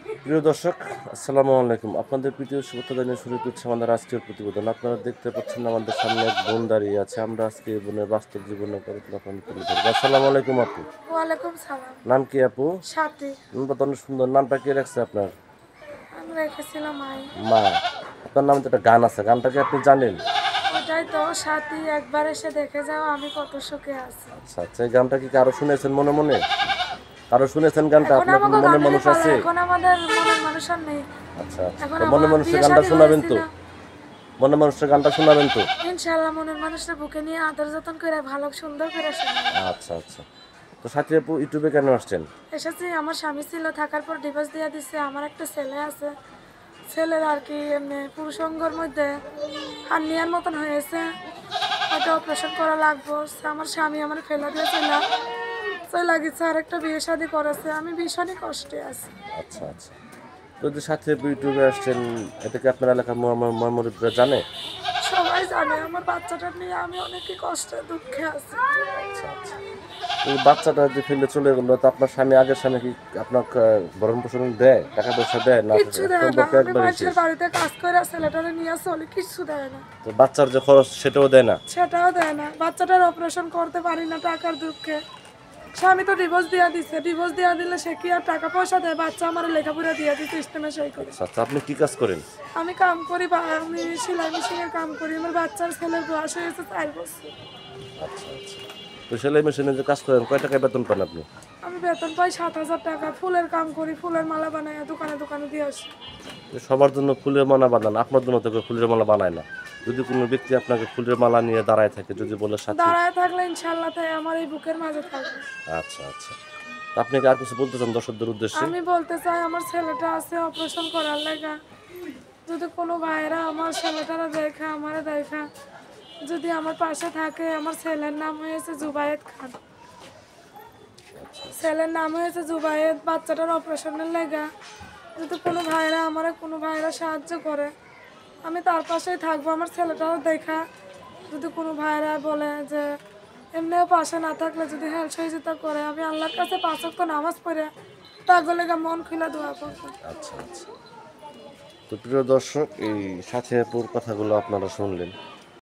প্রিয় দর্শক, আসসালামু আলাইকুম। আপনাদের প্রীতীয় শুভেচ্ছা জানিয়ে শুরু করছি আমাদের আজকের প্রতিবেদন। আপনারা দেখতে পাচ্ছেন আমাদের সামনে এক বোন দাঁড়িয়ে আছে। আমরা আজকে এই বোনের বাস্তব জীবনের গল্প আপনাদের তুলে ধরবো। আসসালামু আলাইকুম আপু। ওয়ালাইকুম সালাম। নাম কি আপু? সাথী। নামটা তো অনেক সুন্দর। নামটা কে রাখছে আপনার? আমি রেখেছিলাম মাই। মা। আপনার নামে তো একটা গান আছে, গানটা কি আপনি জানেন? ওটাই তো, সাথী একবার এসে দেখে যাও আমি কত সুখে আছি। আচ্ছা আচ্ছা, এই গানটা কি কারো শুনেছেন মনে মনে? কারো শুনেছেন গানটা? এখন আপনার আমাকে মনের গানেরই মানুষ পালা, আছে? এখন আমাদের মনের মানুষ আর নেই। আচ্ছা আচ্ছা, এখন তো মনের আমার মানুষের বিয়ে গানটা শাদী শোনাবেন তো? হয়েছিল। মনের মানুষের গানটা শোনাবেন তো? ইনশাআল্লাহ মনের মানুষের বুকে নিয়ে আদর যত্ন করে ভালো সুন্দর করে শোনাবো। আচ্ছা আচ্ছা। তো সাথী আপু, ইউটিউবে কেন আসছেন? এসেছি, আমার স্বামী ছিল, থাকার পর ডিভোর্স দিয়ে দিছে। আমার একটা ছেলে আছে। ছেলের আর কি এমনি পুরুষঙ্গর মধ্যে হার্নিয়ার মতন হয়েছে, হয়তো অপারেশন করা লাগবো। আমার স্বামী আমার ফেলা দিয়েছিল, চলে গেছে, আর একটা বিয়ে শাদী করেছে। আমি ভীষণই কষ্টে আছি। আচ্ছা আচ্ছা। তো যে সাথে ইউটিউবে আসছেন, এটা কি আপনার এলাকার মুরব্বীরা জানে? সবাই জানে আমার বাচ্চাটা নিয়ে আমি অনেকই কষ্টে দুঃখে আছি। আচ্ছা আচ্ছা। এই বাচ্চাটা যে ফেলে চলে গেলো, তো আপনার স্বামী, আগের স্বামী কি আপনাকে ভরণ পোষণ দেয়, টাকা পয়সা দেয় না? কিচ্ছু দেয় না। সম্পর্কে আমি একবারে মানুষের শেষ। বাড়িতে কাজ করে ছেলেটারে নিয়ে চলি, কিচ্ছু দেয় না। তো বাচ্চার যে খরচ সেটাও দেয় না? সেটাও দেয় না। বাচ্চাটার অপারেশন করতে পারি না টাকার দুঃখে। স্বামী তো ডিভোর্স দিয়ে দিছে। ডিভোর্স দিয়ে দিলে সে কি আর টাকা পয়সা দেয়? বাচ্চা আমার লেখাপড়া দিয়ে দিতে ইস্টেমে সই করে। আচ্ছা আচ্ছা, আপনি কি কাজ করেন? আমি কাম করি, আমি সেলাই মেশিনের কাম করি। আমার বাচ্চার ছেলের বয়স হয়েছে 4 বছর। আচ্ছা আচ্ছা। তো সেলাই মেশিনে যে কাজ করেন, কয় টাকায় বেতন পান আপনি? আমি বেতন পাই 7,000 টাকা। ফুলের কাম করি, ফুলের মালা বানাই, দোকানে দোকানে দিয়ে আসি। তো সবার জন্য ফুলের মালা বানান, আপনার জন্য তো কেউ ফুলের মালা বানায় না। যদি কোনো ব্যক্তি আপনাকে ফুলের মালা নিয়ে দাঁড়ায় থাকে, যদি বলে সাথী। দাঁড়ায় থাকলে ইনশাল্লাহ তাই আমার এই বুকের মাঝে থাকবে। আচ্ছা আচ্ছা। তো আপনি কি আর কিছু বলতে চান দর্শকদের উদ্দেশ্যে? আমি বলতে চাই, আমার ছেলেটা আছে অপারেশন করার লাগা। যদি কোনো ভাইরা আমার ছেলেটারা দেখা, আমারে দেখা, যদি আমার পাশে থাকে। আমার ছেলের নাম হয়েছে জুবায়েদ খান। ছেলের নাম হয়েছে জুবায়েদ। বাচ্চাটার অপারেশনের লাগা যদি কোনো ভাইরা সাহায্য করে, আমি তার পাশেই থাকবো। আমার ছেলেটাও দেখা যদি কোনো ভাইরা বলে যে এমনিও পাশে না থাকলে যদি হেল্প সহযোগিতা করে, আমি আল্লাহর কাছে 5 ওয়াক্ত নামাজ পড়ে তার লেগে মন খুলে দোয়া করবো। আচ্ছা আচ্ছা। তো প্রিয় দর্শক, এই সাথী আপুর কথাগুলো আপনারা শুনলেন।